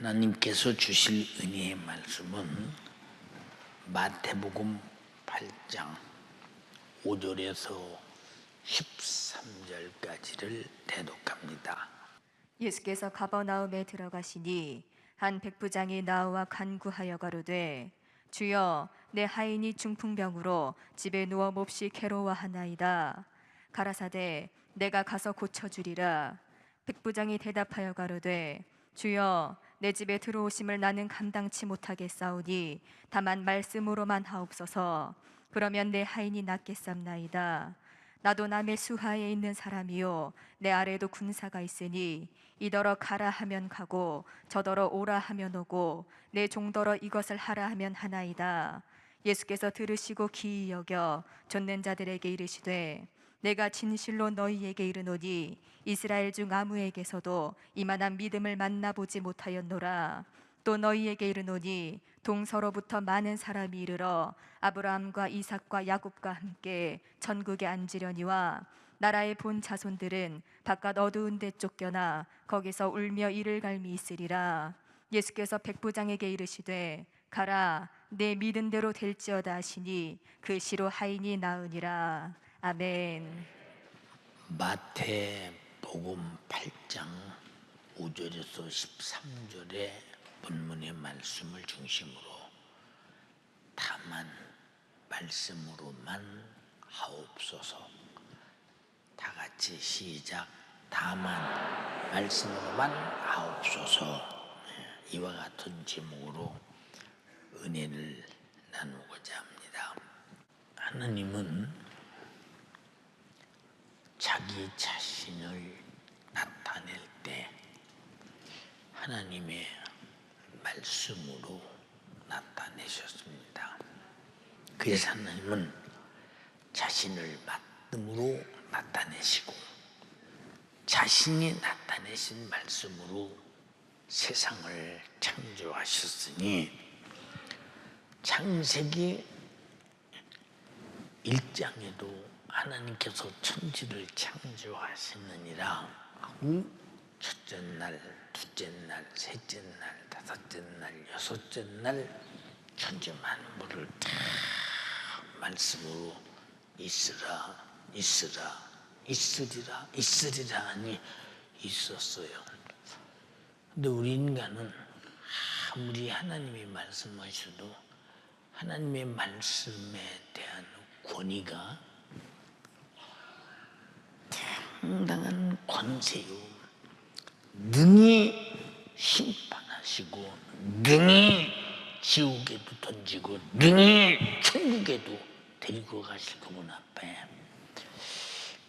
하나님께서 주실 은혜의 말씀은 마태복음 8장 5절에서 13절까지를 대독합니다. 예수께서 가버나움에 들어가시니 한 백부장이 나와 간구하여 가로되 주여 내 하인이 중풍병으로 집에 누워 몹시 괴로워하나이다. 가라사대 내가 가서 고쳐주리라. 백부장이 대답하여 가로되 주여 내 집에 들어오심을 나는 감당치 못하겠사오니 다만 말씀으로만 하옵소서. 그러면 내 하인이 낫겠삼나이다. 나도 남의 수하에 있는 사람이요 내 아래도 군사가 있으니 이더러 가라 하면 가고 저더러 오라 하면 오고 내 종더러 이것을 하라 하면 하나이다. 예수께서 들으시고 기이 여겨 좇는 자들에게 이르시되 내가 진실로 너희에게 이르노니 이스라엘 중 아무에게서도 이만한 믿음을 만나보지 못하였노라. 또 너희에게 이르노니 동서로부터 많은 사람이 이르러 아브라함과 이삭과 야곱과 함께 천국에 앉으려니와 나라의 본 자손들은 바깥 어두운 데 쫓겨나 거기서 울며 이를 갈미 있으리라. 예수께서 백부장에게 이르시되 가라 내 믿은 대로 될지어다 하시니 그 시로 하인이 나으니라. 아멘. 마태복음 8장 5절에서 13절의 본문의 말씀을 중심으로 다만 말씀으로만 하옵소서. 다 같이 시작. 다만 말씀으로만 하옵소서. 이와 같은 제목으로 은혜를 나누고자 합니다. 하나님은 자기 자신을 나타낼 때 하나님의 말씀으로 나타내셨습니다. 그래서 하나님은 자신을 말씀으로 나타내시고 자신이 나타내신 말씀으로 세상을 창조하셨으니 창세기 1장에도 하나님께서 천지를 창조하시느니라 하고 첫째 날, 둘째 날, 셋째 날, 다섯째 날, 여섯째 날 천지 만물을 다 말씀으로 있으라, 있으라, 있으리라, 있으리라 하니 있었어요. 근데 우리 인간은 아무리 하나님이 말씀하셔도 하나님의 말씀에 대한 권위가 상당한 권세요. 능히 심판하시고 능히 지옥에도 던지고 능히 천국에도 데리고 가실 그분 앞에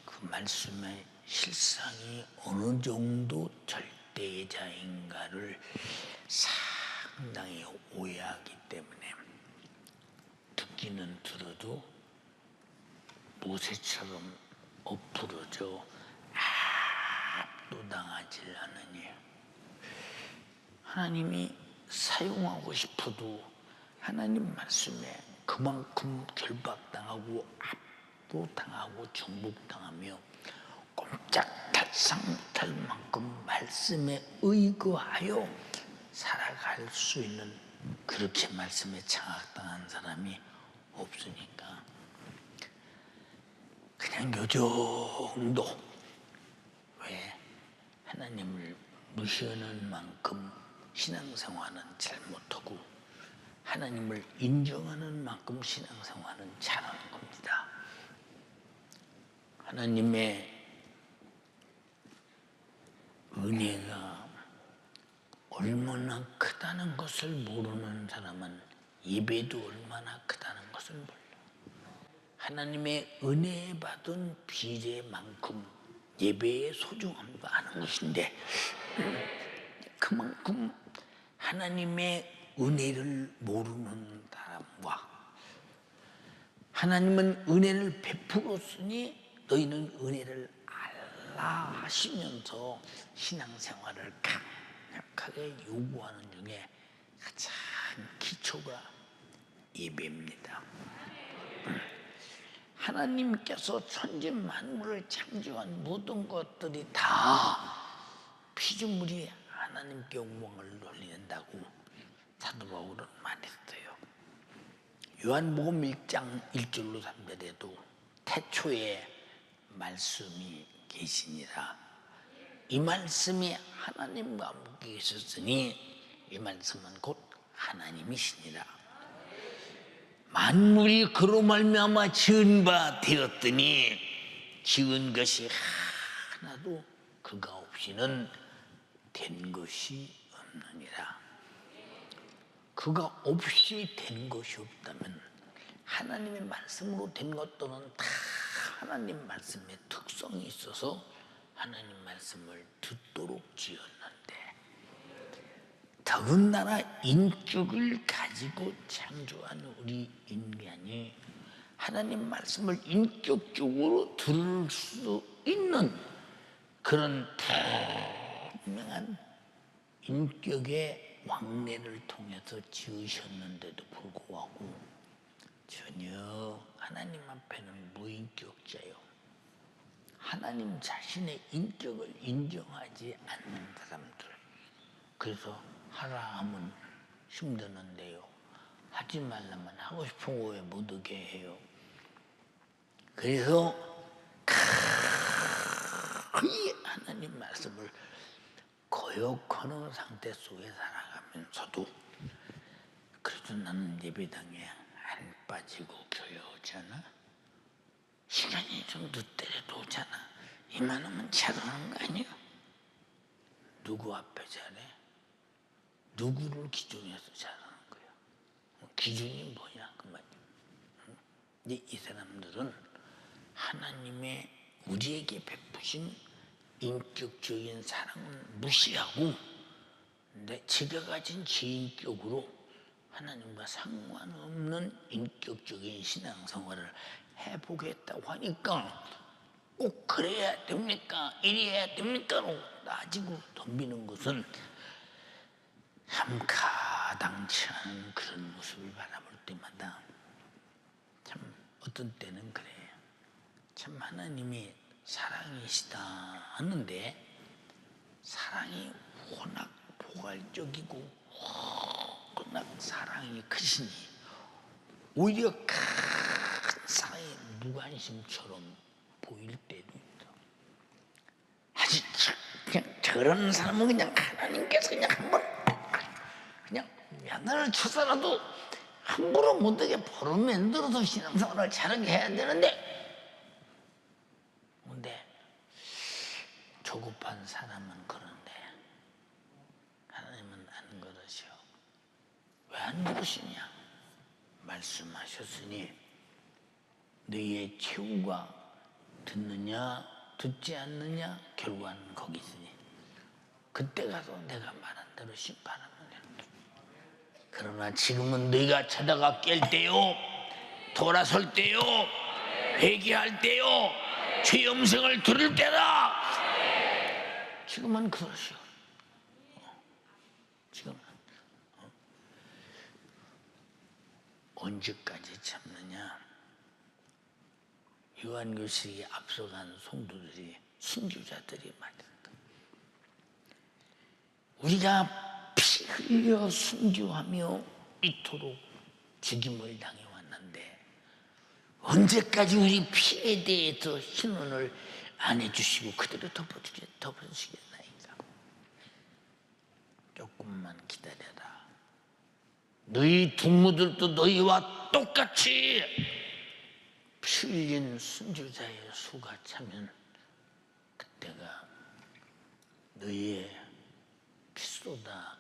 그 말씀의 실상이 어느 정도 절대자인가를 상당히 오해하기 때문에 듣기는 들어도 모세처럼 엎부러져 압도당하지 않으니 하나님이 사용하고 싶어도 하나님 말씀에 그만큼 결박당하고 압도당하고 정복당하며 꼼짝달싹 못할 만큼 말씀에 의거하여 살아갈 수 있는 그렇게 말씀에 장악당한 사람이 없으니까 그냥 요 정도 왜 하나님을 무시하는 만큼 신앙생활은 잘 못하고 하나님을 인정하는 만큼 신앙생활은 잘하는 겁니다. 하나님의 은혜가 얼마나 크다는 것을 모르는 사람은 예배도 얼마나 크다는 것을 몰라. 하나님의 은혜 받은 비례만큼 예배의 소중함도 아는 것인데 그만큼 하나님의 은혜를 모르는 사람과 하나님은 은혜를 베풀었으니 너희는 은혜를 알라 하시면서 신앙생활을 강력하게 요구하는 중에 가장 기초가 예배입니다. 하나님께서 천지 만물을 창조한 모든 것들이 다 피조물이 하나님께 영광을 돌린다고 사도 바울은 말했어요. 요한복음 1장 1절로 3절에도 태초에 말씀이 계시니라. 이 말씀이 하나님과 함께 계셨으니 이 말씀은 곧 하나님이시니라. 만물이 그로 말미암아 지은 바 되었더니 지은 것이 하나도 그가 없이는 된 것이 없느니라. 그가 없이 된 것이 없다면 하나님의 말씀으로 된 것들은 다 하나님 말씀의 특성이 있어서 하나님 말씀을 듣도록 지었는데, 더군다나 인격을 가지고 창조한 우리 인간이 하나님 말씀을 인격적으로 들을 수 있는 그런 분명한 인격의 왕래를 통해서 지으셨는데도 불구하고 전혀 하나님 앞에는 무인격자요, 하나님 자신의 인격을 인정하지 않는 사람들. 그래서 하라 하면 힘드는데요, 하지 말라면 하고 싶은 거 왜 못 하게 해요. 그래서 거의 하나님 말씀을 거역하는 상태 속에 살아가면서도 그래도 나는 예배당에 안 빠지고 교회 오잖아. 시간이 좀 늦더라도 오잖아. 이만하면 잘하는 거 아니야? 누구 앞에 잘해? 누구를 기준해서 잘하는 거야? 기준이 뭐냐 그 말이야. 근데 이 사람들은 하나님의 우리에게 베푸신 인격적인 사랑을 무시하고 제가 가진 제 인격으로 하나님과 상관없는 인격적인 신앙생활을 해보겠다고 하니까 꼭 그래야 됩니까? 이래야 됩니까?로 따지고 덤비는 것은 참 가당치 않은 그런 모습을 바라볼 때마다 참 어떤 때는 그래요. 참 하나님이 사랑이시다 하는데 사랑이 워낙 포괄적이고 워낙 사랑이 크시니 오히려 큰 사랑의 무관심처럼 보일 때도 있다. 아주 그냥 저런 사람은 그냥 하나님께서 그냥 한번 그냥 야단을 쳐서라도 함부로 못하게 벌어 만들어서 신앙생활을 잘하게 해야 되는데, 근데 조급한 사람은 그런데 하나님은 안 그러셔. 왜 안 그러시냐? 말씀하셨으니 너희의 최후가 듣느냐 듣지 않느냐 결과는 거기 있으니 그때 가서 내가 말한 대로 심판하면 된다. 그러나 지금은 너희가 자다가 깰 때요, 돌아설 때요, 회개할 때요, 죄 음성을 들을 때다. 지금은 그러시오. 지금은 언제까지 참느냐? 요한교실이 앞서간 성도들이, 순교자들이 말했다. 우리가 피 흘려 순교하며 이토록 죽임을 당해왔는데 언제까지 우리 피에 대해서 신원을 안 해주시고 그대로 덮어주시겠나이까? 조금만 기다려라. 너희 동무들도 너희와 똑같이 피 흘린 순교자의 수가 차면 그때가 너희의 피쏟아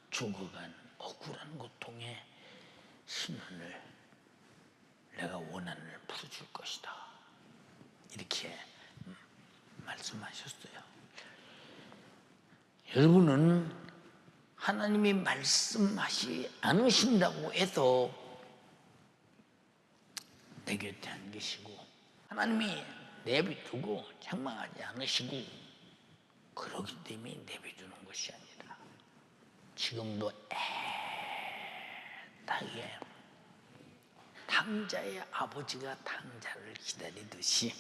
죽어간 억울한 고통의 신원을 내가 원한을 풀어줄 것이다. 이렇게 말씀하셨어요. 여러분은 하나님이 말씀하시 않으신다고 해서 내 곁에 안 계시고 하나님이 내비두고 책망하지 않으시고 그러기 때문에 내비두는 것이 아니라 지금도 애타게 탕자의 아버지가 탕자를 기다리듯이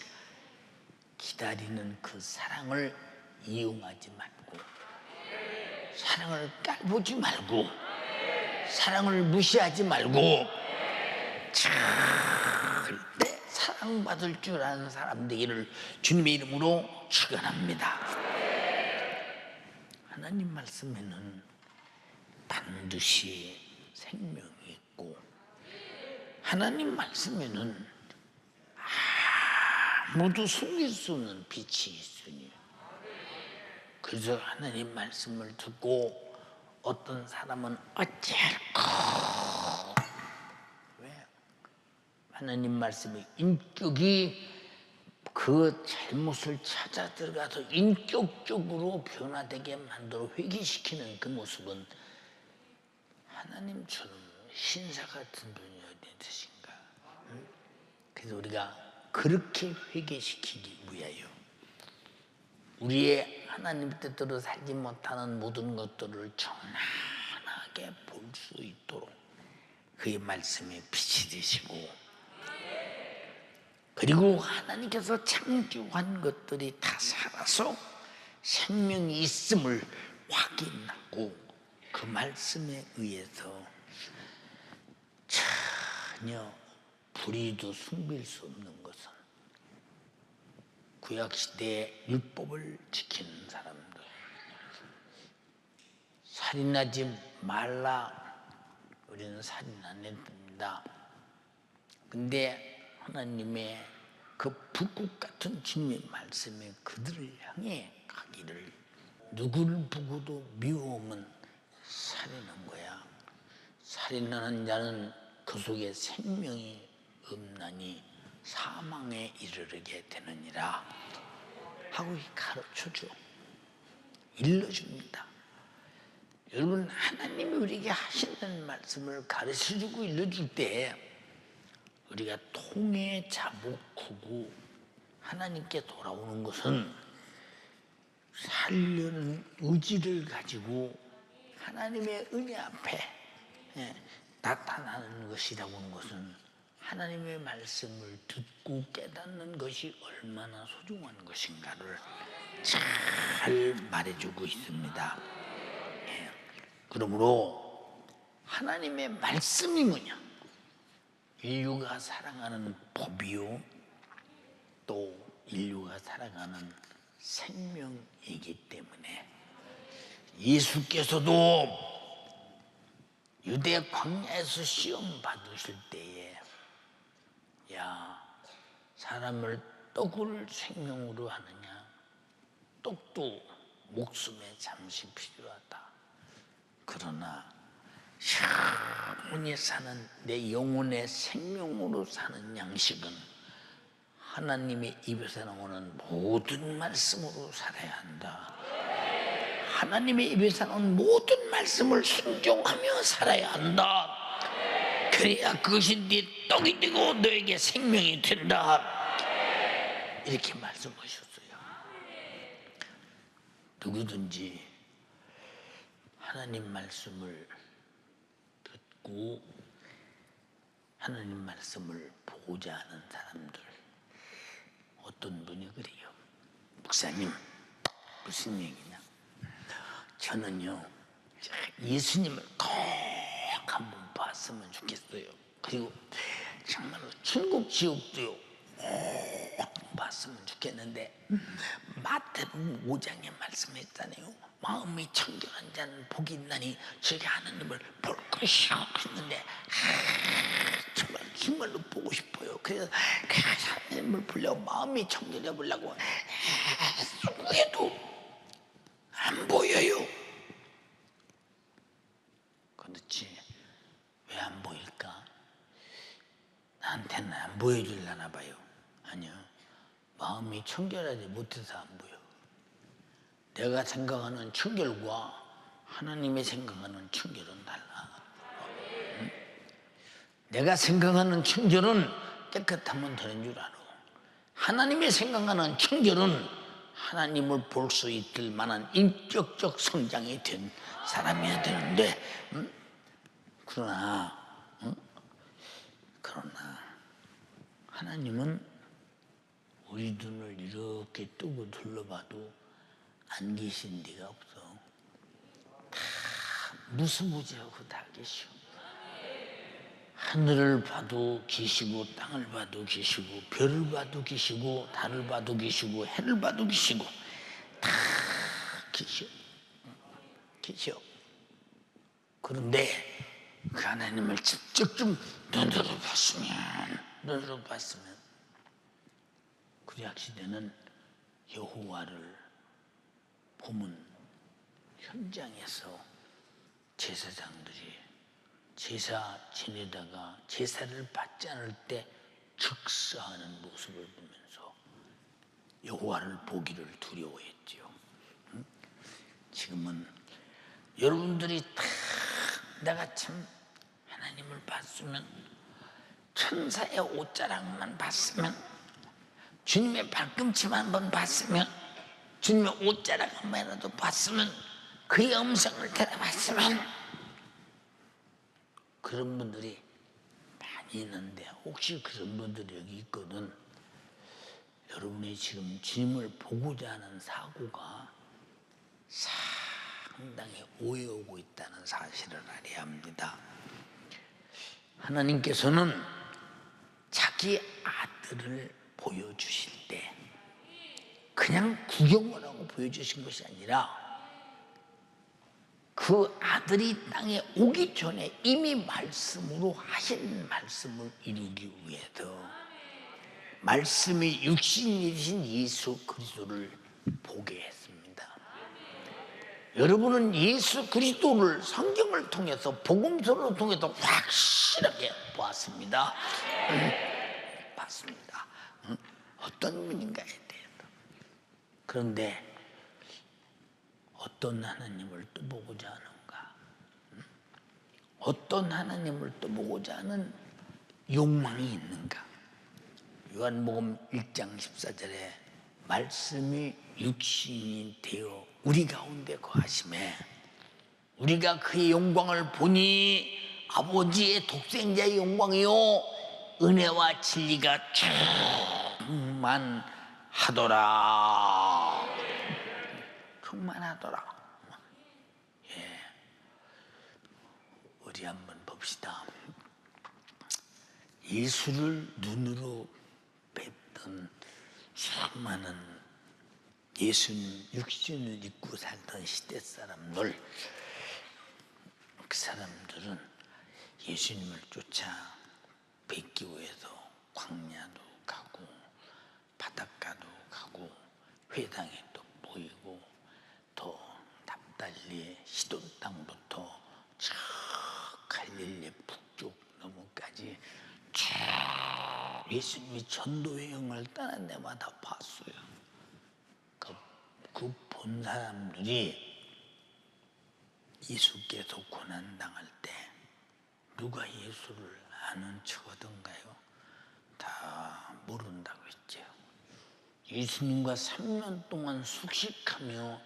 기다리는 그 사랑을 이용하지 말고 사랑을 깔보지 말고 사랑을 무시하지 말고 절대 사랑받을 줄 아는 사람 되기를 주님의 이름으로 축원합니다. 하나님 말씀에는 반드시 생명이 있고 하나님 말씀에는 아무도 숨길 수 없는 빛이 있으니 그래서 하나님 말씀을 듣고 어떤 사람은 어찌할꼬 왜? 하나님 말씀의 인격이 그 잘못을 찾아 들어가서 인격적으로 변화되게 만들어 회개시키는 그 모습은 하나님처럼 신사 같은 분이 어디 있으신가? 그래서 우리가 그렇게 회개시키기 위하여 우리의 하나님 뜻대로 살지 못하는 모든 것들을 정확하게 볼 수 있도록 그의 말씀에 빛이 되시고 그리고 하나님께서 창조한 것들이 다 살아서 생명이 있음을 확인하고 그 말씀에 의해서 전혀 불의도 숨길 수 없는 것은 구약시대의 율법을 지키는 사람들 살인하지 말라 우리는 살인 안 했습니다. 근데 하나님의 그 북극 같은 주님의 말씀에 그들을 향해 가기를 누구를 보고도 미워하면 살인한 거야. 살인하는 자는 그 속에 생명이 없나니 사망에 이르게 되느니라 하고 가르쳐줘. 일러줍니다. 여러분 하나님이 우리에게 하시는 말씀을 가르쳐주고 일러줄 때 우리가 통에 자복하고 하나님께 돌아오는 것은 살려는 의지를 가지고 하나님의 은혜 앞에 나타나는 것이라고 하는 것은 하나님의 말씀을 듣고 깨닫는 것이 얼마나 소중한 것인가를 잘 말해주고 있습니다. 그러므로 하나님의 말씀이 뭐냐? 인류가 살아가는 법이요 또 인류가 살아가는 생명이기 때문에 예수께서도 유대 광야에서 시험 받으실 때에 야 사람을 떡을 생명으로 하느냐 떡도 목숨에 잠시 필요하다. 그러나 영원히 사는 내 영혼의 생명으로 사는 양식은 하나님의 입에서 나오는 모든 말씀으로 살아야 한다. 하나님의 입에서 나오는 모든 말씀을 순종하며 살아야 한다. 그래야 그것이 네 떡이 되고 너에게 생명이 된다. 이렇게 말씀하셨어요. 누구든지 하나님 말씀을 듣고 하나님 말씀을 보고자 하는 사람들 어떤 분이 그래요. 목사님 무슨 얘기냐? 저는요 예수님을 꼭 한번 봤으면 좋겠어요. 그리고 정말로 천국 지옥도요 꼭 봤으면 좋겠는데 마태복음 5장에 말씀했잖아요. 마음이 청결한 자는 복이 있나니 저게 하나님을 볼 것이요 했는데 정말로 보고 싶어요. 그래서 하나님을 보려고 마음이 청결해 보려고 해도 안 보여요. 그렇지 왜 안 보일까? 나한테는 안 보여주려나 봐요. 아니요 마음이 청결하지 못해서 안 보여. 내가 생각하는 청결과 하나님이 생각하는 청결은 달라. 응? 내가 생각하는 청결은 깨끗하면 되는 줄 알아. 하나님이 생각하는 청결은 하나님을 볼 수 있을 만한 인격적 성장이 된 사람이어야 되는데 그러나 하나님은 우리 눈을 이렇게 뜨고 둘러봐도 안 계신 데가 없어. 무수무지하고 다 계시오. 하늘을 봐도 계시고 땅을 봐도 계시고 별을 봐도 계시고 달을 봐도 계시고 해를 봐도 계시고 다 계시오. 계시오. 그런데 그 하나님을 직접 좀 눈으로 봤으면 구약 시대는 여호와를 보면 현장에서 제사장들이 제사 지내다가 제사를 받지 않을 때 즉사하는 모습을 보면서 여호와를 보기를 두려워했지요. 지금은 여러분들이 다 내가 참 하나님을 봤으면, 천사의 옷자락만 봤으면, 주님의 발꿈치만 한번 봤으면, 주님의 옷자락 한 번이라도 봤으면, 그의 음성을 들어봤으면, 그런 분들이 많이 있는데 혹시 그런 분들이 여기 있거든. 여러분이 지금 주님을 보고자 하는 사고가 상당히 오해오고 있다는 사실을 알아야 합니다. 하나님께서는 자기 아들을 보여주실 때 그냥 구경을 하고 보여주신 것이 아니라 그 아들이 땅에 오기 전에 이미 말씀으로 하신 말씀을 이루기 위해서 말씀이 육신이 되신 예수 그리스도를 보게 했습니다. 여러분은 예수 그리스도를 성경을 통해서 복음서를 통해서 확실하게 보았습니다. 봤습니다. 어떤 분인가에 대해서. 그런데 어떤 하나님을 또 보고자 하는가? 어떤 하나님을 또 보고자 하는 욕망이 있는가? 요한복음 1장 14절에 말씀이 육신이 되어 우리 가운데 거하심에 우리가 그의 영광을 보니 아버지의 독생자의 영광이요 은혜와 진리가 충만하더라. 충만하더라. 예. 우리 한번 봅시다. 예수를 눈으로 뵙던 수많은 예수님 육신을 입고 살던 시대 사람들, 그 사람들은 예수님을 쫓아 뵙기 위해서 광야도 가고 바닷가도 가고 회당에도 모이고 또 납달리의 시돈 땅부터 저 갈릴리 북쪽 너머까지 쭉 예수님이 전도 여행을 떠난 데마다 봤어요. 그 본 사람들이 예수께서 고난당할 때 누가 예수를 아는 척 하던가요? 다 모른다고 했죠. 예수님과 3년 동안 숙식하며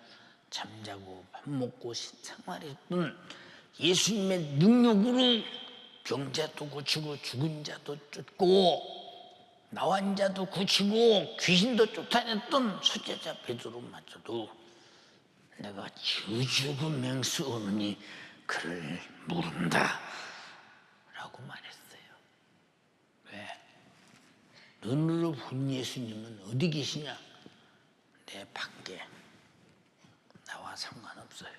잠자고 밥 먹고 생활했던 예수님의 능력으로 병자도 고치고 죽은 자도 쫓고 나환 자도 고치고 귀신도 쫓아냈던 수제자 베드로마저도 내가 주주고 맹수오느니 그를 모른다 라고 말했어요. 왜? 눈으로 본 예수님은 어디 계시냐? 내 밖에 나와 상관없어요.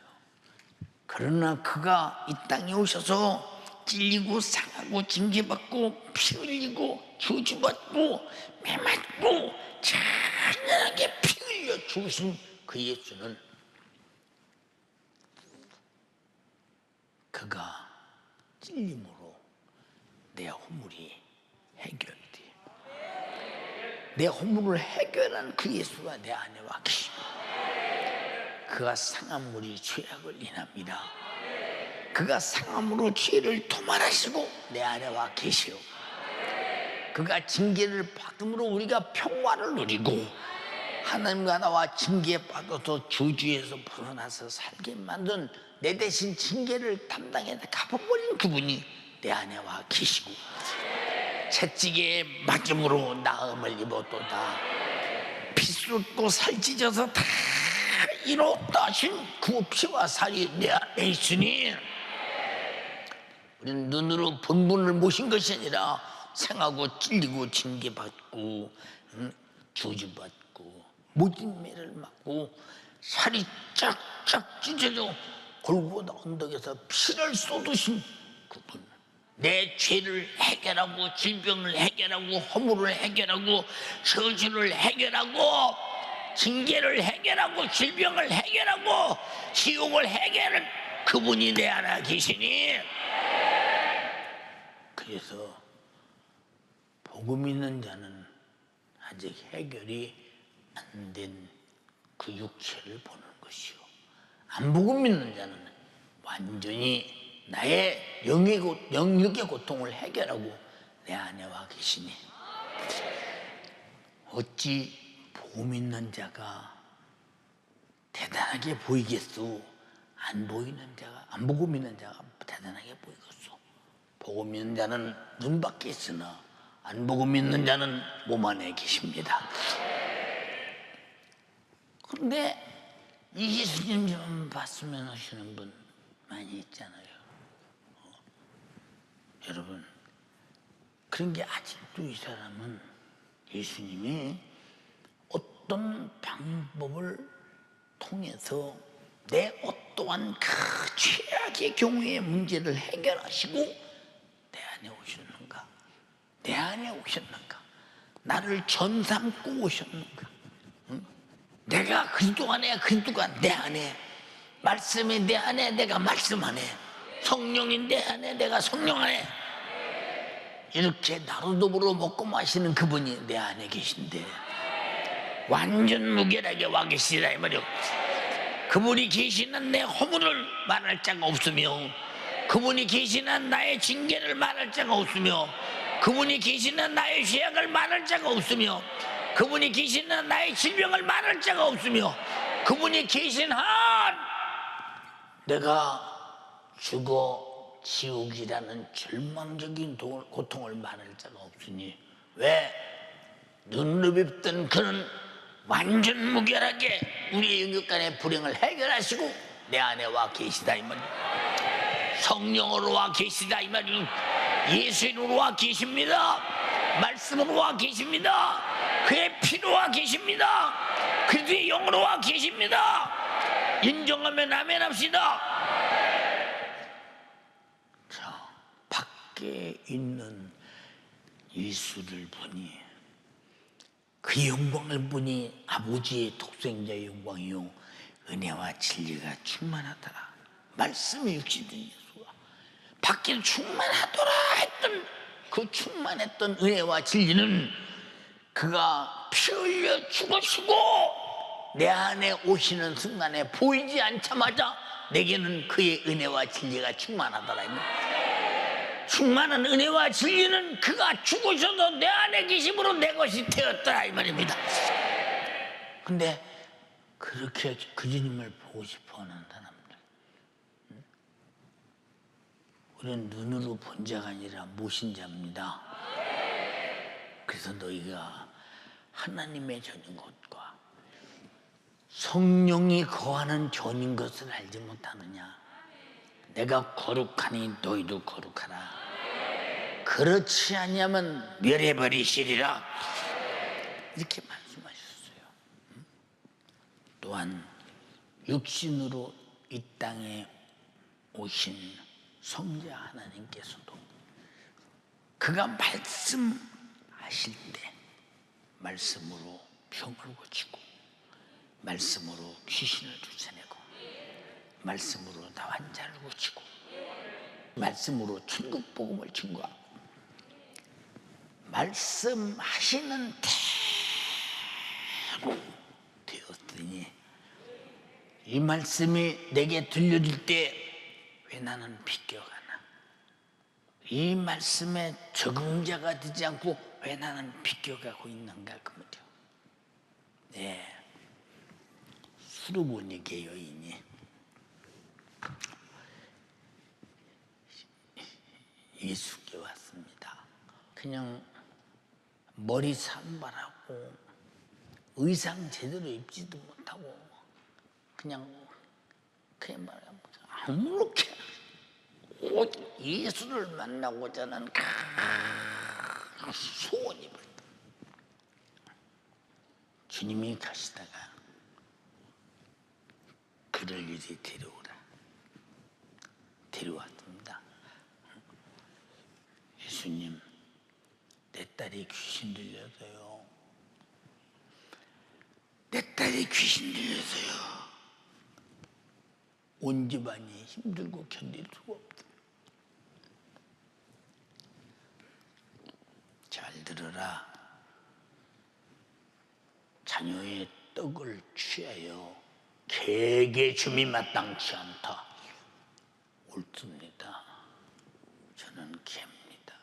그러나 그가 이 땅에 오셔서 찔리고 상하고 징계받고 피 흘리고 저주받고 매 맞고 잔인하게 피 흘려 죽으신 그 예수는 그가 찔림으로 내 허물이 해결돼. 내 허물을 해결한 그 예수가 내 안에 와 계십니다. 그가 상한 물이 죄악을 인합니다. 그가 상함으로 죄를 도말하시고 내 안에 와 계시오. 그가 징계를 받음으로 우리가 평화를 누리고 하나님과 나와 징계에 빠져서 저주에서 벗어나서 살게 만든 내 대신 징계를 담당해서 갚아버린 그분이 내 안에 와 계시고 채찍에 맞음으로 나음을 입었도다. 피쏟고 살찢어서 다 이뤘다 하신 그 피와 살이 내 안에 있으니 우리는 눈으로 본 분을 모신 것이 아니라 생하고 찔리고 징계받고 저주받고 모진 매를 맞고 살이 쫙쫙 찢어져 골고다 언덕에서 피를 쏟으신 그분, 내 죄를 해결하고 질병을 해결하고 허물을 해결하고 저주를 해결하고 징계를 해결하고 질병을 해결하고 지옥을 해결할 그분이 내 안에 계시니, 그래서 복음 있는 자는 아직 해결이 안 된 그 육체를 보는 것이요, 안 복음 있는 자는 완전히 나의 영역의 고통을 해결하고 내 안에 와 계시니, 어찌 복음 있는 자가 대단하게 보이겠소? 안 보이는 자가, 안 복음 있는 자가 대단하게 보이겠소? 복음 있는 자는 눈 밖에 있으나 안 복음 있는 자는 몸 안에 계십니다. 그런데 이 예수님 좀 봤으면 하시는 분 많이 있잖아요. 여러분, 그런 게 아직도 이 사람은 예수님이 어떤 방법을 통해서 내 어떠한 그 최악의 경우의 문제를 해결하시고 내 안에 오셨는가? 내 안에 오셨는가? 나를 전삼고 오셨는가? 응? 내가 그리스도 안에, 그리스도가 내 안에, 말씀이 내 안에, 내가 말씀 안에, 성령이 내 안에, 내가 성령 안에, 이렇게 나로 더불어 먹고 마시는 그분이 내 안에 계신데 완전 무결하게 와 계시라 이 말이요. 그분이 계시는 내 허물을 말할 자가 없으며, 그분이 계시는 나의 징계를 말할 자가 없으며, 그분이 계시는 나의 죄악을 말할 자가 없으며, 그분이 계시는 나의 질병을 말할 자가 없으며, 그분이 계신 한 내가 죽어 지옥이라는 절망적인 고통을 말할 자가 없으니, 왜? 눈높이던 그는 완전 무결하게 우리의 영역 간의 불행을 해결하시고 내 안에 와 계시다 이 말이에요. 성령으로 와 계시다 이 말이에요. 예수님으로 와 계십니다. 말씀으로 와 계십니다. 그의 피로 와 계십니다. 그의 영으로 와 계십니다. 인정하면 아멘 합시다. 자, 밖에 있는 예수를 보니 그 영광을 보니 아버지의 독생자의 영광이요 은혜와 진리가 충만하더라. 말씀이 육신된 예수가 밖에 충만하더라 했던 그 충만했던 은혜와 진리는 그가 피 흘려 죽으시고 내 안에 오시는 순간에 보이지 않자마자 내게는 그의 은혜와 진리가 충만하더라. 충만한 은혜와 진리는 그가 죽으셔도 내 안에 계심으로 내 것이 되었더라 이 말입니다. 근데 그렇게 그 주님을 보고 싶어하는 사람들, 우리는 눈으로 본 자가 아니라 모신 자입니다. 그래서 너희가 하나님의 전인 것과 성령이 거하는 전인 것을 알지 못하느냐? 내가 거룩하니 너희도 거룩하라. 그렇지 아니하면 멸해버리시리라. 이렇게 말씀하셨어요. 또한 육신으로 이 땅에 오신 성자 하나님께서도 그가 말씀하실 때 말씀으로 병을 고치고, 말씀으로 귀신을 쫓아내고, 말씀으로 나 환자를 고치고, 말씀으로 천국 복음을 증거하고, 말씀하시는 대로 되었으니 이 말씀이 내게 들려질 때 왜 나는 비껴가나? 이 말씀에 적응자가 되지 않고 왜 나는 비껴가고 있는가 그 말이요. 네, 수르보니게 여인이 예수께 왔습니다. 그냥 머리 산발하고 의상 제대로 입지도 못하고 그냥 말하면 아무렇게 오직 예수를 만나고자 하는 소원이 불다. 주님이 가시다가 그를 이리 데려오라. 데려왔습니다. 예수님, 내 딸이 귀신 들려서요. 내 딸이 귀신 들려서요. 온 집안이 힘들고 견딜 수가 없다. 잘 들어라. 자녀의 떡을 취하여 개에게 줌이 마땅치 않다. 옳습니다. 저는 개입니다.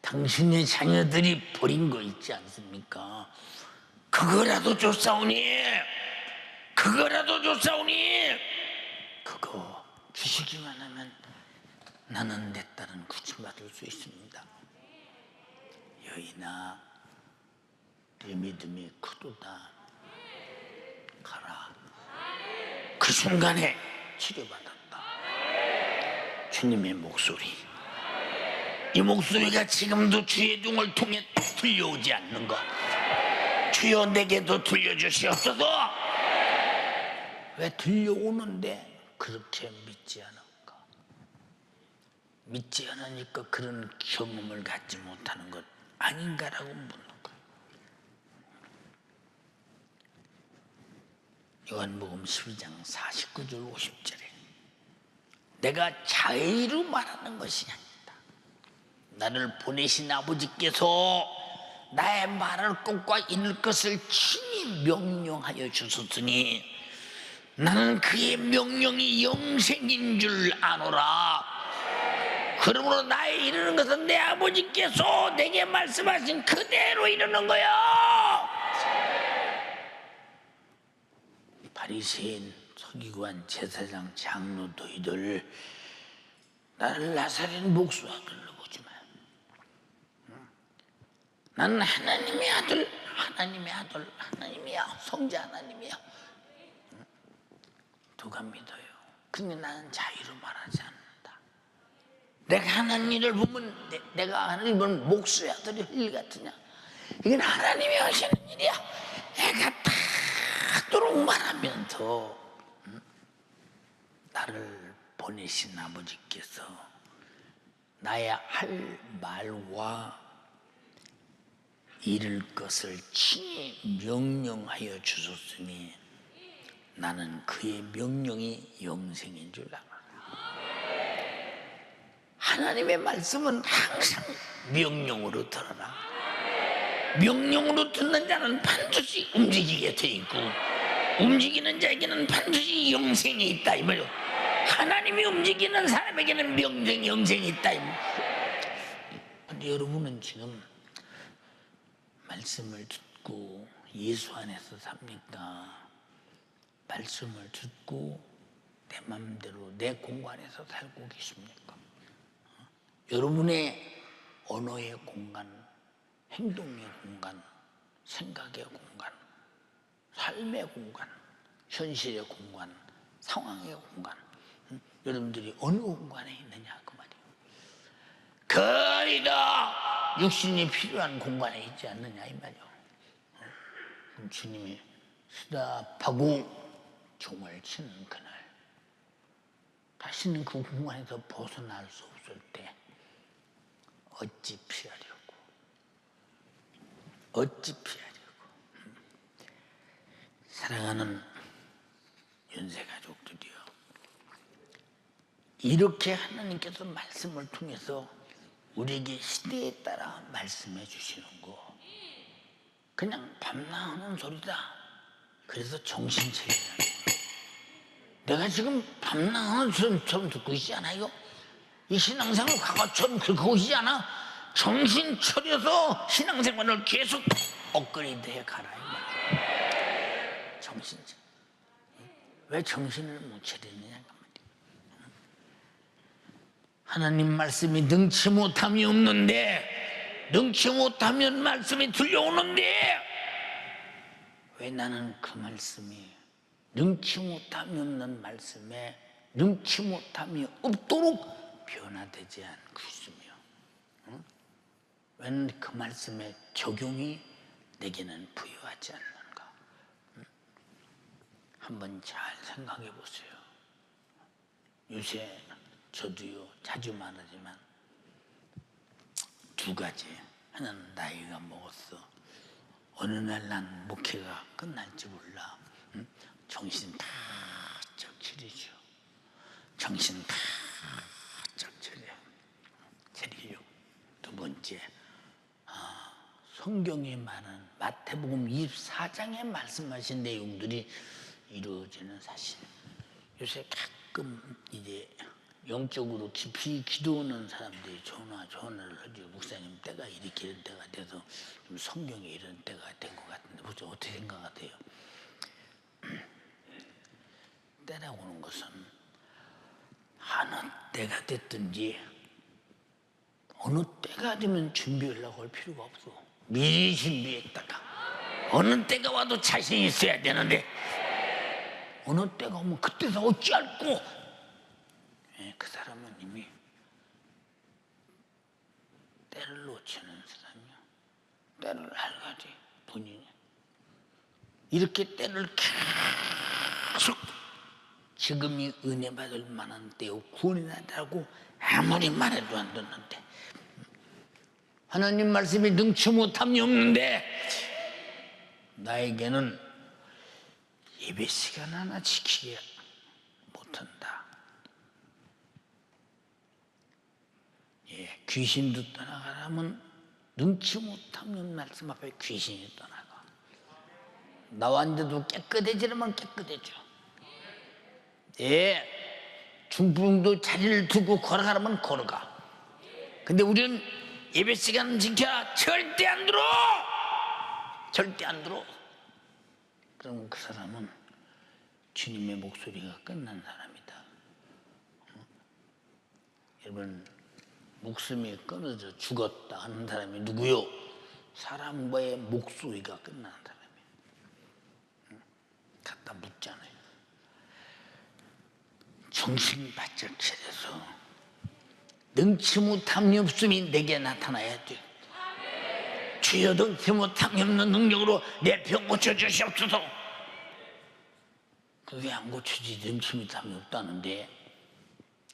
당신의 자녀들이 버린 거 있지 않습니까? 그거라도 줬사오니, 그거라도 줬사오니, 그거 주시기만 하면 나는 내 딸은 구원받을 수 있습니다. 여인아, 네 믿음이 크도다. 가라. 그 순간에 치료받았다. 주님의 목소리, 이 목소리가 지금도 주의 종을 통해 들려오지 않는 것, 주여 내게도 들려주시옵소서. 왜 들려오는데 그렇게 믿지 않을까? 믿지 않으니까 그런 경험을 갖지 못하는 것 아닌가라고 묻는 거예요. 요한복음 12장 49절 50절에 내가 자의로 말하는 것이 아니다. 나를 보내신 아버지께서 나의 말을 꼭과 이룰 것을 친히 명령하여 주셨으니 나는 그의 명령이 영생인 줄 아노라. 그러므로 나의 이루는 것은 내 아버지께서 내게 말씀하신 그대로 이루는 거야. 바리새인, 서기관, 제사장, 장로, 너희들 나를 나사렛 목수아들로 보지 마. 나는 하나님의 아들, 하나님의 아들, 하나님이야. 성자 하나님이야. 누가 믿어요? 근데 나는 자유로 말하지 않는다. 내가 하는 일을 보면 내가 하는 일을 보면 목수의 아들이 일 같으냐? 이건 하나님이 하시는 일이야. 애가 닿도록 말하면서 나를 보내신 아버지께서 나의 할 말과 이룰 것을 친히 명령하여 주셨으니 나는 그의 명령이 영생인 줄 알아라. 하나님의 말씀은 항상 명령으로 들어라. 명령으로 듣는 자는 반드시 움직이게 돼 있고 움직이는 자에게는 반드시 영생이 있다 이 말이요. 하나님이 움직이는 사람에게는 명령, 영생이 있다 이 말이요. 근데 여러분은 지금 말씀을 듣고 예수 안에서 삽니까? 말씀을 듣고 내 마음대로 내 공간에서 살고 계십니까? 여러분의 언어의 공간, 행동의 공간, 생각의 공간, 삶의 공간, 현실의 공간, 상황의 공간, 여러분들이 어느 공간에 있느냐 그 말이에요. 거의 다 육신이 필요한 공간에 있지 않느냐 이 말이에요. 주님이 수답하고 종을 치는 그날 다시는 그 공간에서 벗어날 수 없을 때 어찌 피하려고, 어찌 피하려고. 사랑하는 연세가족들이요, 이렇게 하나님께서 말씀을 통해서 우리에게 시대에 따라 말씀해 주시는 거 그냥 밤낮 하는 소리다. 그래서 정신 차리라는 거예요. 내가 지금 밤낮 하는 소리처럼 듣고 있지 않아요? 이 신앙생활 과거처럼 그러고 있지 않아? 정신 차려서 신앙생활을 계속 업그레이드 해 가라 이 말이야. 정신 차려. 왜 정신을 못 차리느냐 그 말이야. 하나님 말씀이 능치 못함이 없는데, 능치 못하면 말씀이 들려오는데 왜 나는 그 말씀이 능치 못함이 없는 말씀에 능치 못함이 없도록 변화되지 않고 있으며, 왜 그 말씀의 적용이 내게는 부여하지 않는가? 한번 잘 생각해 보세요. 요새 저도요 자주 말하지만 두 가지. 하나는 나이가 먹었어. 어느 날 난 목회가 끝날지 몰라. 정신 바짝 차리죠. 정신 바짝 차리죠. 두 번째, 성경에 많은 마태복음 24장에 말씀하신 내용들이 이루어지는 사실. 요새 가끔 이제 영적으로 깊이 기도하는 사람들이 전화를 하죠. 목사님, 때가 이렇게 이런 때가 돼서 좀 성경에 이런 때가 된 것 같은데 보죠. 어떻게 생각하세요? 때라고 하는 것은 어느 때가 됐든지 어느 때가 되면 준비하려고 할 필요가 없어. 미리 준비했다가 어느 때가 와도 자신이 있어야 되는데 어느 때가 오면 그때서 어찌할꼬. 그 사람은 이미 때를 놓치는 사람이야. 때를 알가지 본인이. 이렇게 때를 계속 지금이 은혜 받을 만한 때요 구원이 나다고 아무리 말해도 안 듣는데, 하나님 말씀이 능치 못함이 없는데 나에게는 예배 시간 하나 지키지 못한다. 귀신도 떠나가라면 능치 못하면 말씀 앞에 귀신이 떠나가. 나왔는데도 깨끗해지려면 깨끗해져. 중풍도 자리를 두고 걸어가라면 걸어가. 근데 우리는 예배 시간 지켜. 절대 안 들어. 절대 안 들어. 그럼 그 사람은 주님의 목소리가 끝난 사람이다. 여러분, 목숨이 끊어져 죽었다 하는 사람이 누구요? 사람과의 목소리가 끝난 사람이에요. 갖다 묻잖아요. 정신 바짝 차려서 능치 못함이 없음이 내게 나타나야 돼. 주여, 능치 못함이 없는 능력으로 내 병 고쳐주시옵소서. 그게 안 고쳐지. 능치 못함이 없다는데.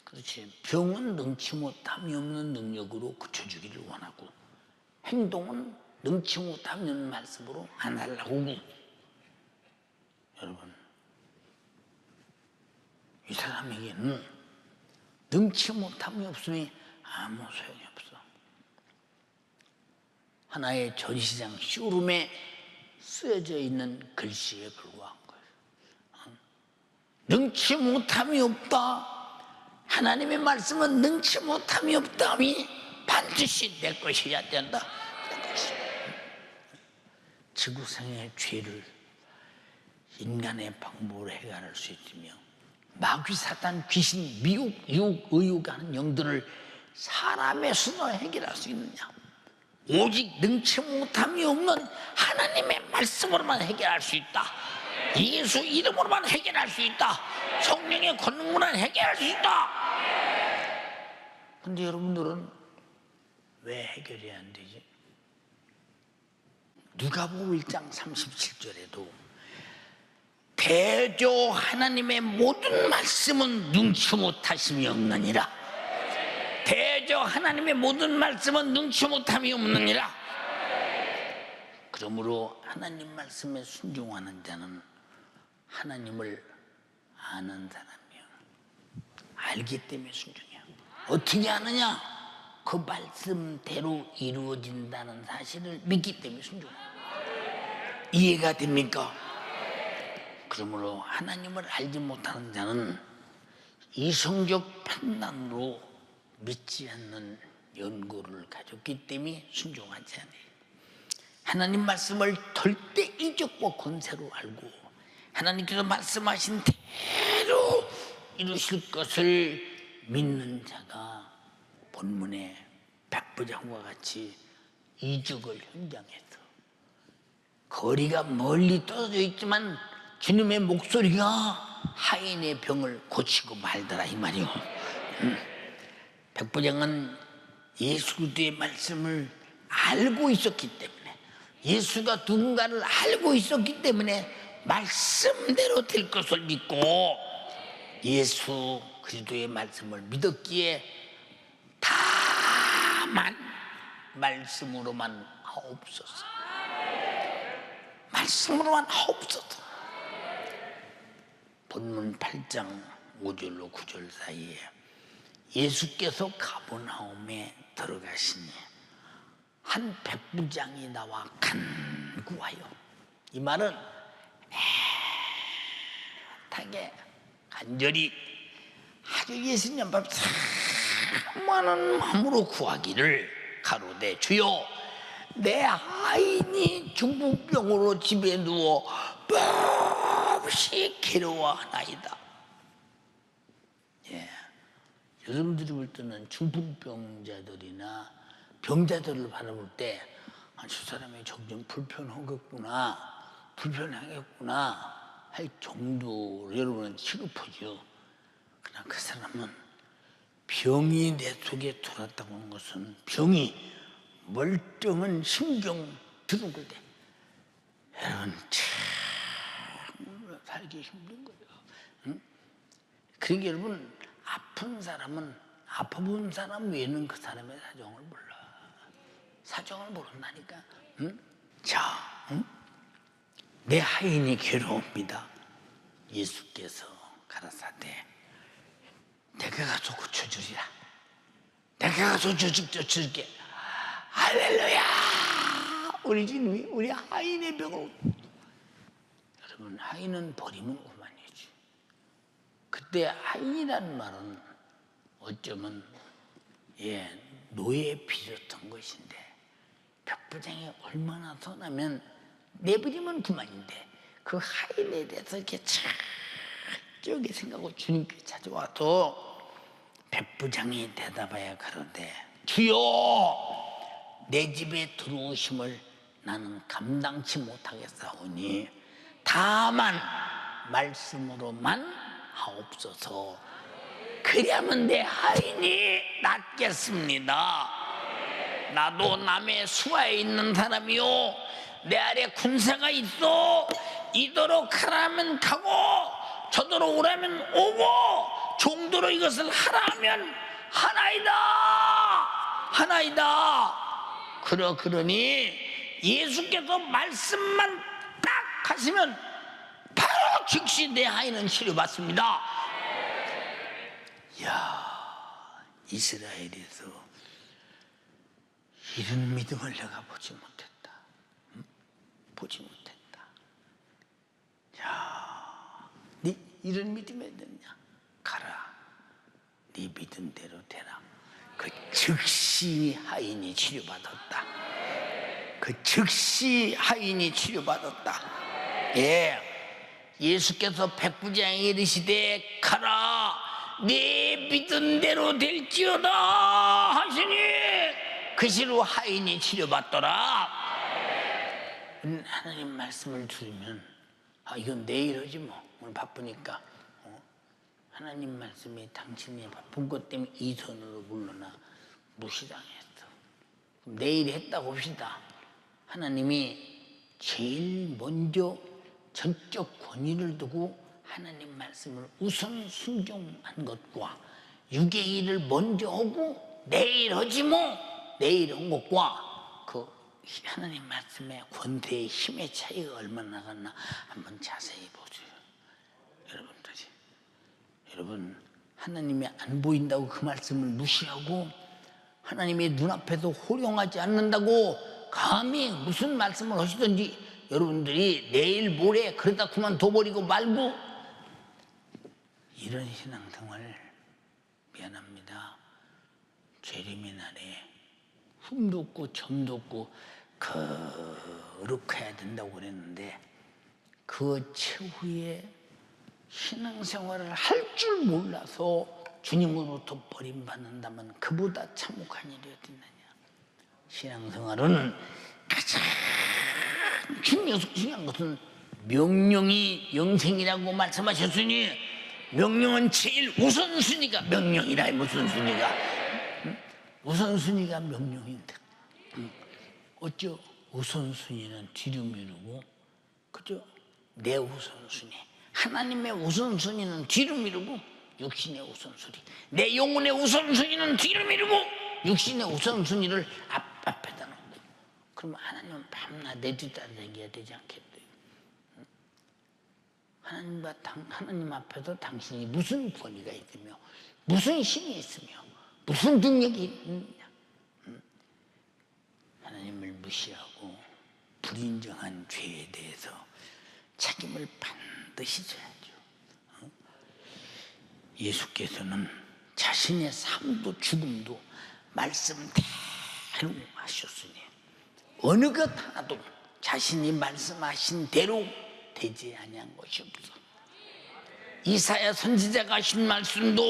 그렇지. 병은 능치 못함이 없는 능력으로 고쳐주기를 원하고, 행동은 능치 못함이 없는 말씀으로 안 하려고 하고. 여러분, 이 사람에게는 능치 못함이 없으니 아무 소용이 없어. 하나의 전시장 쇼룸에 쓰여져 있는 글씨에 불과한 거예요. 능치 못함이 없다. 하나님의 말씀은 능치 못함이 없다니 반드시 내 것이어야 된다. 지구상의 죄를 인간의 방법으로 해결할 수 있으며, 마귀, 사탄, 귀신, 미혹, 유혹, 의혹하는 영들을 사람의 수로 해결할 수 있느냐? 오직 능치 못함이 없는 하나님의 말씀으로만 해결할 수 있다. 예수 이름으로만 해결할 수 있다. 성령의 권능으로만 해결할 수 있다. 근데 여러분들은 왜 해결이 안 되지? 누가복음 1장 37절에도 대저 하나님의 모든 말씀은 능치 못하심이 없느니라. 대저 하나님의 모든 말씀은 능치 못함이 없느니라. 그러므로 하나님 말씀에 순종하는 자는 하나님을 아는 사람이야. 알기 때문에 순종이야. 어떻게 아느냐? 그 말씀대로 이루어진다는 사실을 믿기 때문에 순종이야. 이해가 됩니까? 그러므로 하나님을 알지 못하는 자는 이성적 판단으로 믿지 않는 연고를 가졌기 때문에 순종하지 않아요. 하나님 말씀을 절대 이적과 권세로 알고 하나님께서 말씀하신 대로 이루실 것을 믿는 자가 본문의 백부장과 같이 이적을 현장에서 거리가 멀리 떨어져 있지만 주님의 목소리가 하인의 병을 고치고 말더라 이 말이요. 백부장은 예수 그리스도의 말씀을 알고 있었기 때문에, 예수가 누군가를 알고 있었기 때문에 말씀대로 될 것을 믿고 예수 그리스도의 말씀을 믿었기에 다만 말씀으로만 하옵소서, 말씀으로만 하옵소서. 본문 8장 5절로 9절 사이에 예수께서 가버나움에 들어가시니 한 백부장이 나와 간구하여, 이 말은 애타게 간절히 아주 예수님 앞에 많은 마음으로 구하기를 가로되, 주여 내 아인이 중풍병으로 집에 누워 몹시 괴로워하나이다. 예, 여러분들이 볼 때는 중풍병자들이나 병자들을 바라볼 때, 아, 저 사람이 점점 불편하겠구나 할 정도로 여러분은 취급하죠. 그러나 그 사람은 병이 내 속에 들어왔다고 하는 것은, 병이 멀쩡한 신경 들은 건데, 여러분 참 살기 힘든 거예요. 응? 그러니까 여러분, 아픈 사람은, 아파본 사람 외에는 그 사람의 사정을 몰라. 사정을 모른다니까. 응? 자, 응? 내 하인이 괴로웁니다. 예수께서 가라사대, 내가 가서 고쳐주리라. 내가 가서 고쳐줄게. 할렐루야! 우리 주님이 우리 하인의 병을, 여러분, 하인은 버리면 그만이지. 그때 하인이라는 말은 어쩌면 노예 비슷한 것인데, 백부장이 얼마나 선하면 내버리면 그만인데, 그 하인에 대해서 이렇게 철저하게 생각하고 주님께 찾아와도 백부장이 대답하여 가로되, 주여 내 집에 들어오심을 나는 감당치 못하겠사오니 다만 말씀으로만 하옵소서. 그리하면 내 하인이 낫겠습니다. 나도 남의 수하에 있는 사람이요, 내 아래 군사가 있어. 이도록 가라면 가고 저도로 오라면 오고 종도로 이것을 하라 하면 하나이다. 그러니 예수께서 말씀만 딱 하시면 바로 즉시 내 하인은 치료받습니다. 이야, 이스라엘에서 이런 믿음을 내가 보지 못했다. 보지 못했다. 야, 네 이런 믿음이 있느냐? 가라, 네 믿음대로 되라. 그 즉시 하인이 치료받았다. 그 즉시 하인이 치료받았다. 예, 예수께서 백부장에게 이르시되 가라, 네 믿은 대로 될지어다 하시니 그 시로 하인이 치료받더라. 하나님 말씀을 들으면, 아, 이건 내일 하지 뭐, 오늘 바쁘니까. 하나님 말씀이 당신이 바쁜 것 때문에 이선으로 물러나 무시당했어. 그럼 내일 했다고 합시다. 하나님이 제일 먼저 전적 권위를 두고 하나님 말씀을 우선 순종한 것과 육의 일을 먼저 하고 내일 하지 뭐, 내일 한 것과 그 하나님 말씀의 권세의 힘의 차이가 얼마나 나갔나 한번 자세히 보세요. 여러분, 하나님이 안 보인다고 그 말씀을 무시하고 하나님의 눈앞에서 호령하지 않는다고 감히 무슨 말씀을 하시든지 여러분들이 내일 모레 그러다 그만둬버리고 말고, 이런 신앙생활 미안합니다. 재림의 날에 흠도 없고 점도 없고 거룩해야 된다고 그랬는데, 그 최후의 신앙생활을 할 줄 몰라서 주님으로부터 버림받는다면 그보다 참혹한 일이 어디 있느냐. 신앙생활은 가장 중요한 것은 명령이 영생이라고 말씀하셨으니, 명령은 제일 우선순위가 명령이라. 무슨 순위가? 우선순위가 명령인데 어쩌 우선순위는 뒤로 미루고 그죠? 내 우선순위 하나님의 우선순위는 뒤로 미루고 육신의 우선순위 내 영혼의 우선순위는 뒤로 미루고 육신의 우선순위를 앞에다 놓고 그러면 하나님은 밤낮 내 뒤따라다니게 되지 않겠어요? 하나님 앞에서 당신이 무슨 권위가 있으며 무슨 힘이 있으며 무슨 능력이 있느냐 하나님을 무시하고 불인정한 죄에 대해서 책임을 반드시 져야죠. 예수께서는 자신의 삶도 죽음도 말씀대로 하셨으니 어느 것 하나도 자신이 말씀하신 대로 되지 아니한 것이 없어. 이사야 선지자가 하신 말씀도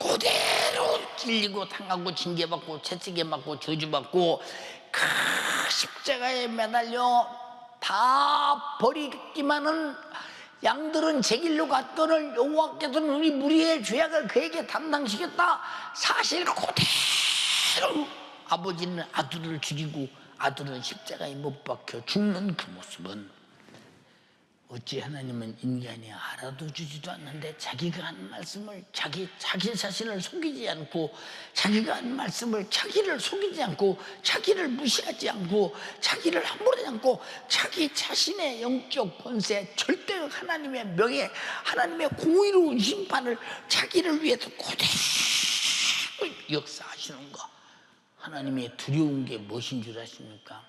그대로 찔리고 당하고 징계받고 채찍에 맞고 저주받고 그 십자가에 매달려 다 버리기만은 양들은 제 길로 갔거늘 여호와께서는 우리 무리의 죄악을 그에게 담당시켰다. 사실 그대로 아버지는 아들을 죽이고 아들은 십자가에 못 박혀 죽는 그 모습은 어찌 하나님은 인간이 알아도 주지도 않는데 자기가 한 말씀을 자기 자신을 속이지 않고 자기가 한 말씀을 자기를 속이지 않고 자기를 무시하지 않고 자기를 함부로하지 않고 자기 자신의 영적 권세 절대 하나님의 명예 하나님의 공의로운 심판을 자기를 위해서 그대로 역사하시는 거 하나님의 두려운 게 무엇인 줄 아십니까?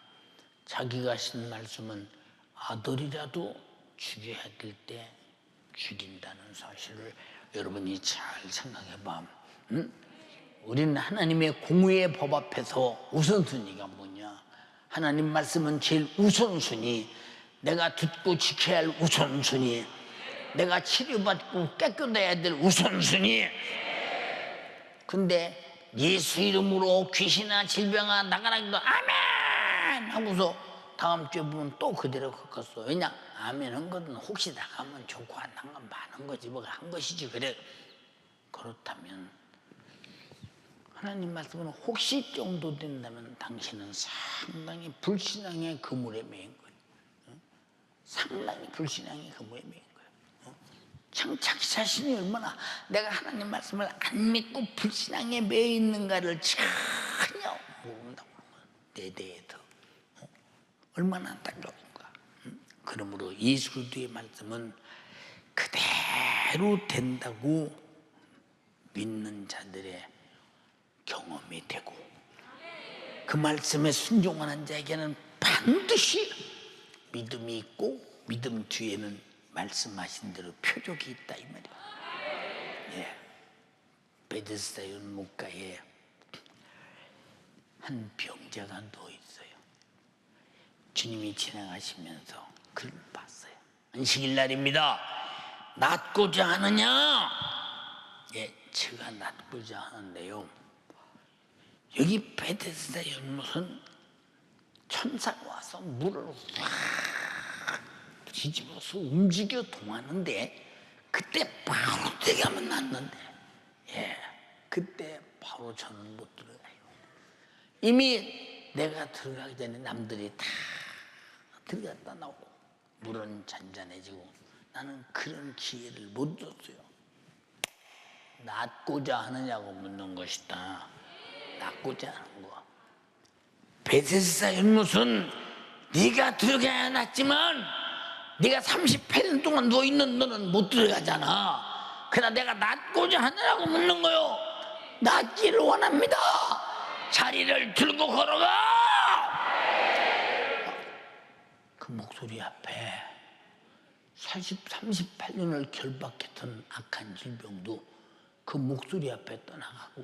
자기가 하신 말씀은 아들이라도 죽여야 될 때 죽인다는 사실을 여러분이 잘 생각해봐. 응? 우리는 하나님의 공의의 법 앞에서 우선순위가 뭐냐? 하나님 말씀은 제일 우선순위, 내가 듣고 지켜야 할 우선순위, 내가 치료받고 깨끗해야 될 우선순위. 근데 예수 이름으로 귀신아 질병아 나가라 해도 아멘 하고서 다음 주에 보면 또 그대로 꺾었어. 왜냐? 아멘 한 것은 혹시 나가면 좋고 안 나가면 많은 거지 뭐 한 것이지 그래. 그렇다면 하나님 말씀은 혹시 정도 된다면 당신은 상당히 불신앙의 그물에 매인 거예요. 상당히 불신앙의 그물에 매인 거예요. 자기 자신이 얼마나 내가 하나님 말씀을 안 믿고 불신앙에 매여 있는가를 전혀 모른다고 하는 거예요. 내 대해서 얼마나 안타까운가. 그러므로 예수 그리스도의 말씀은 그대로 된다고 믿는 자들의 경험이 되고 그 말씀에 순종하는 자에게는 반드시 믿음이 있고 믿음 뒤에는 말씀하신 대로 표적이 있다 이 말이에요. 예. 베데스다 연못가에 한 병자가 누워 있어요. 주님이 지나가시면서 그를 봤어요. 안식일 날입니다. 낫고자 하느냐? 예, 제가 낫고자 하는데요. 여기 베데스다 연못은 천사가 와서 물을 확 뒤집어서 움직여 동하는데 그때 바로 들어가면 낫는데 예, 그때 바로 저는 못 들어가요. 이미 내가 들어가기 전에 남들이 다 들어갔다 나오고 물은 잔잔해지고 나는 그런 기회를 못 줬어요. 낫고자 하느냐고 묻는 것이다. 낫고자 하는 거. 베데스다 연못은 네가 들어가야 낫지만 네가 38년 동안 누워있는 너는 못 들어가잖아. 그러나 내가 낫고자 하느냐고 묻는 거요. 낫기를 원합니다. 자리를 들고 걸어가. 그 목소리 앞에 38년을 결박했던 악한 질병도 그 목소리 앞에 떠나가고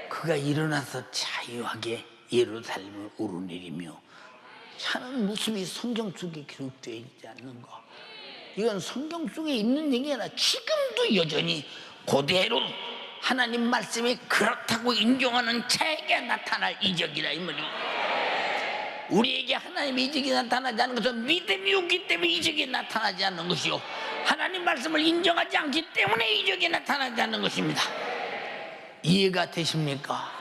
그가 일어나서 자유하게 예루살렘을 오르내리며 사는 모습이 성경 속에 기록되어 있지 않는가. 이건 성경 속에 있는 얘기가 아니라 지금도 여전히 그대로 하나님 말씀이 그렇다고 인정하는 자에게 나타날 이적이라 이 말이에요. 우리에게 하나님의 이적이 나타나지 않는 것은 믿음이 없기 때문에 이적이 나타나지 않는 것이요 하나님 말씀을 인정하지 않기 때문에 이적이 나타나지 않는 것입니다. 이해가 되십니까?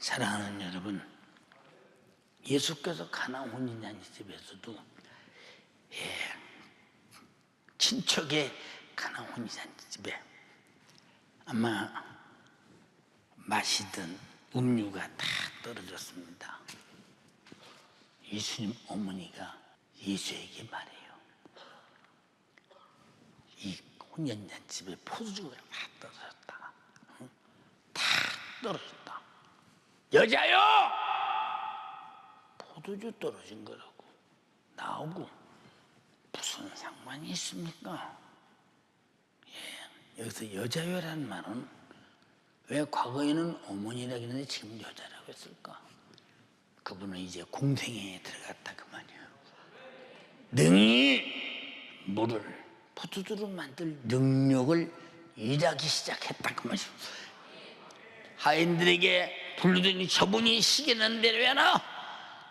사랑하는 여러분, 예수께서 가나안 혼인잔치집에서도 친척의 가나안 혼인잔치집에 아마 마시던 음료가 다 떨어졌습니다. 예수님 어머니가 예수에게 말해요. 이 혼인잔치집에 포도주가 다 떨어졌다. 다 떨어졌다. 여자요! 포도주 떨어진 거라고 나오고 무슨 상관이 있습니까? 여기서 여자요라는 말은 왜 과거에는 어머니라고 했는데 지금 여자라고 했을까? 그분은 이제 공생애에 들어갔다 그 말이에요. 능히 물을 포도주로 만들 능력을 일하기 시작했다 그 말이에요. 하인들에게 부르더니 저분이 시키는 대로 해라.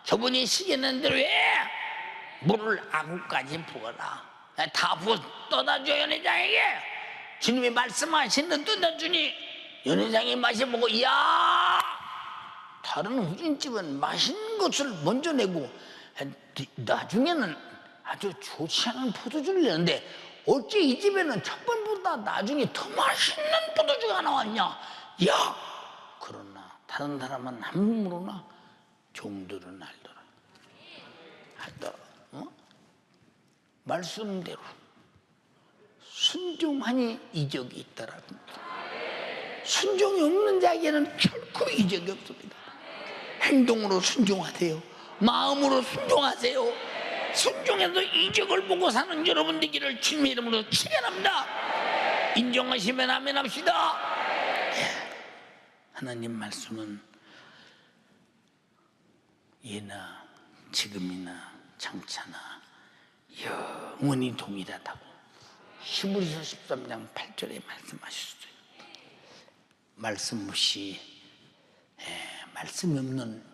저분이 시키는 대로 해. 물을 아구까지 부어라. 다 부어 떠다줘 연회장에게. 주님이 말씀하시는 떠다주니 연회장이 마셔보고 이야 다른 후진집은 맛있는 것을 먼저 내고 나중에는 아주 좋지 않은 포도주를 내는데 어째 이 집에는 첫 번보다 나중에 더 맛있는 포도주가 나왔냐. 야 그러나 다른 사람은 안 모르나 종들은 알더라. 말씀대로 순종하니 이적이 있더라. 순종이 없는 자에게는 결코 이적이 없습니다. 행동으로 순종하세요. 마음으로 순종하세요. 순종해서 이적을 보고 사는 여러분 되기를 주님의 이름으로 축원합니다. 인정하시면 아멘 합시다. 하나님 말씀은 예나 지금이나 장차나 영원히 동일하다고 히브리서 13장 8절에 말씀하셨어요. 말씀 없이 말씀이 없는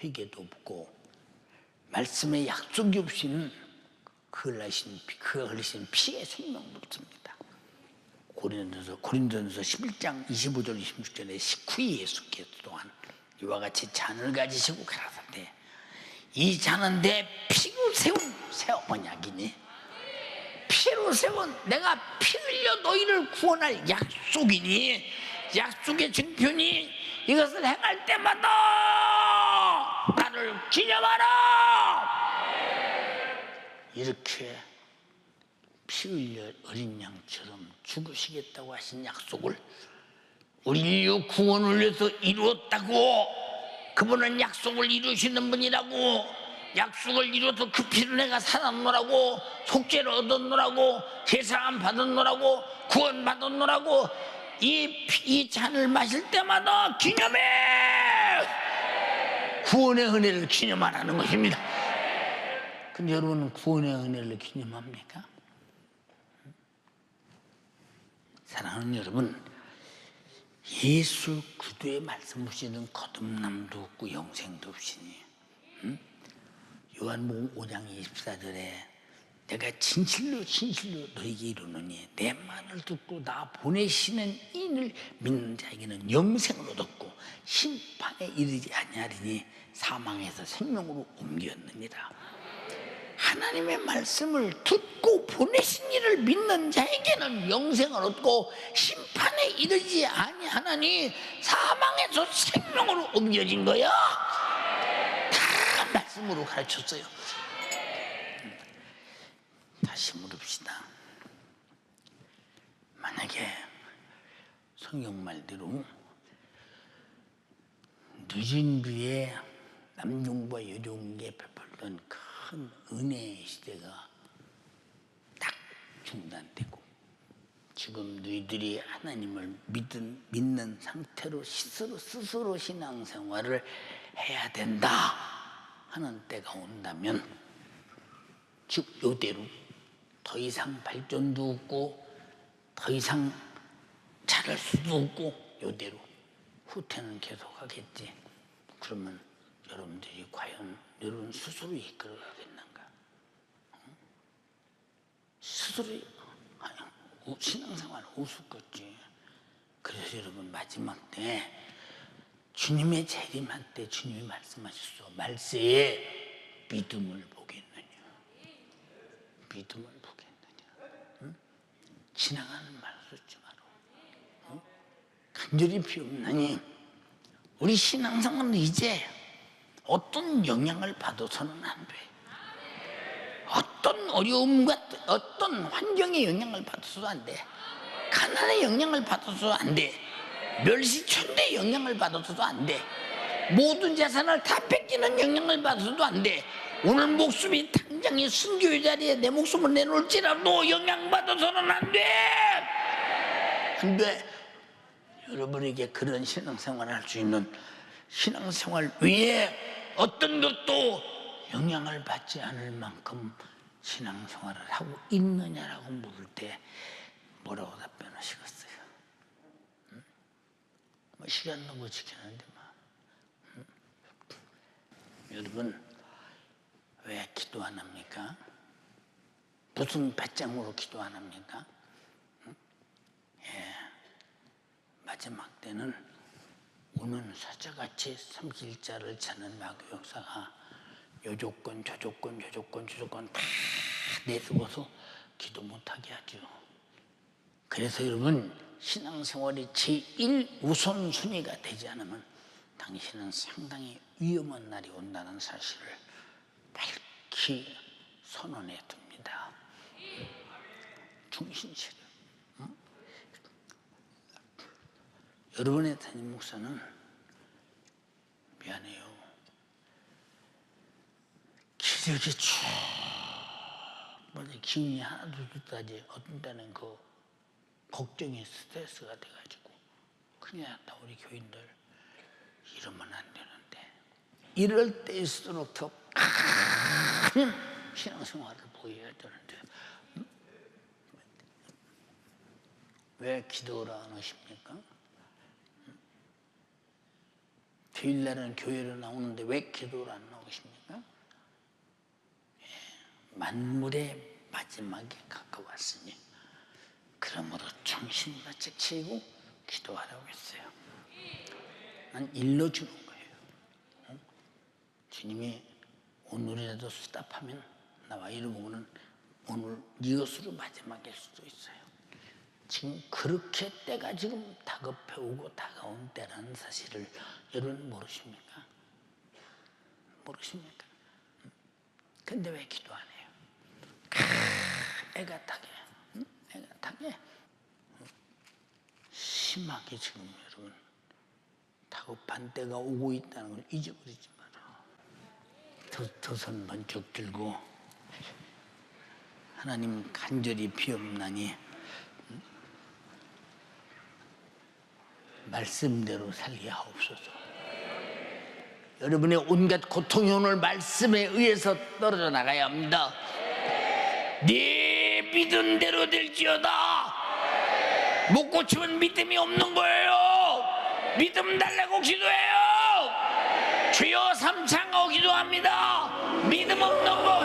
회개도 없고 말씀의 약속이 없이는 그 흘리신 피의 생명도 없습니다. 고린도전서 11장 25절 26절에 식후에 예수께서 또한 이와 같이 잔을 가지시고 가라사대 이 잔은 내 피로 세운 새 언약이니 피로 세운 내가 피 흘려 너희를 구원할 약속이니 약속의 증표니 이것을 행할 때마다 나를 기념하라. 이렇게 피 흘려 어린 양처럼 죽으시겠다고 하신 약속을 우리 인류 구원을 위해서 이루었다고. 그분은 약속을 이루시는 분이라고. 약속을 이루어서 그 피를 내가 살았노라고. 속죄를 얻었노라고. 제사함 받았노라고. 구원 받았노라고. 이 잔을 마실 때마다 기념해. 구원의 은혜를 기념하라는 것입니다. 근데 여러분은 구원의 은혜를 기념합니까? 사랑하는 여러분, 예수 그리스도의 말씀 없이는 거듭남도 없고 영생도 없으니 요한복음 5장 24절에 내가 진실로 진실로 너에게 이르노니 내 말을 듣고 나 보내시는 이를 믿는 자에게는 영생을 얻었고 심판에 이르지 아니하리니 사망에서 생명으로 옮겼느니라. 하나님의 말씀을 듣고 보내신 이를 믿는 자에게는 영생을 얻고 심판에 이르지 아니하나니 사망에서 생명으로 옮겨진 거야. 다 말씀으로 가르쳤어요. 다시 물읍시다. 만약에 성경 말대로 늦은 뷰에 남종과 여종에게 베풀던 큰 은혜의 시대가 딱 중단되고 지금 너희들이 하나님을 믿는 상태로 스스로 신앙생활을 해야 된다 하는 때가 온다면 즉 이대로 더 이상 발전도 없고 더 이상 잘할 수도 없고 이대로 후퇴는 계속하겠지. 그러면 여러분들이 과연 여러분 스스로 이끌어가겠는가? 스스로 신앙생활 우습겠지. 그래서 여러분 마지막 때 주님의 재림할 때 주님이 말씀하셨어. 말세에 믿음을 보겠느냐. 믿음을 보겠느냐. 응? 지나가는 말 듣지 마라. 응? 간절히 비옵나니 우리 신앙생활은 이제 어떤 영향을 받아서는 안 돼. 어떤 어려움과 어떤 환경의 영향을 받아서도 안 돼. 가난의 영향을 받아서도 안 돼. 멸시천대의 영향을 받아서도 안 돼. 모든 재산을 다 뺏기는 영향을 받아서도 안 돼. 오늘 목숨이 당장에 순교의 자리에 내 목숨을 내놓을지라도 영향받아서는 안 돼. 안 돼. 여러분에게 그런 신앙생활을 할 수 있는 신앙생활 위에 어떤 것도 영향을 받지 않을 만큼 신앙생활을 하고 있느냐라고 물을 때 뭐라고 답변하시겠어요? 응? 뭐 시간 너무 지키는데 뭐. 응? 여러분 왜 기도 안 합니까? 무슨 배짱으로 기도 안 합니까? 응? 예. 마지막 때는 우는 사자같이 삼킬자를 찾는 마귀 역사가 요조건 저조건 다 내두고서 기도 못하게 하죠. 그래서 여러분 신앙생활이 제1 우선순위가 되지 않으면 당신은 상당히 위험한 날이 온다는 사실을 밝히 선언해 둡니다. 충신시를. 여러분의 담임 목사는 미안해요. 기력이 쭉 기운이 하나도 없다지 어떤 때는 그 걱정이 스트레스가 돼가지고 큰일 났다 우리 교인들 이러면 안 되는데 이럴 때일수록 더 큰 신앙생활을 보여야 되는데 왜 기도를 안 하십니까? 주일날은 교회로 나오는데 왜 기도를 안 나오십니까? 만물의 마지막에 가까웠으니 그러므로 정신 바짝 차리고 기도하라고 했어요. 난 일러주는 거예요. 응? 주님이 오늘이라도 수답하면 나와 이러고는 오늘 이것으로 마지막일 수도 있어요. 지금 그렇게 때가 지금 다급해 오고 다가온 때라는 사실을 여러분 모르십니까? 모르십니까? 근데 왜 기도 안 해요? 애가 타게, 애가 타게. 심하게 지금 여러분 다급한 때가 오고 있다는 걸 잊어버리지 마라. 두 손 번쩍 들고 하나님 간절히 비옵나니 말씀대로 살게 하옵소서. 여러분의 온갖 고통이 오늘 말씀에 의해서 떨어져 나가야 합니다. 네 믿은 대로 될지어다. 못 고치면 믿음이 없는 거예요. 믿음 달라고 기도해요. 주여 삼창하고 기도합니다. 믿음 없는 거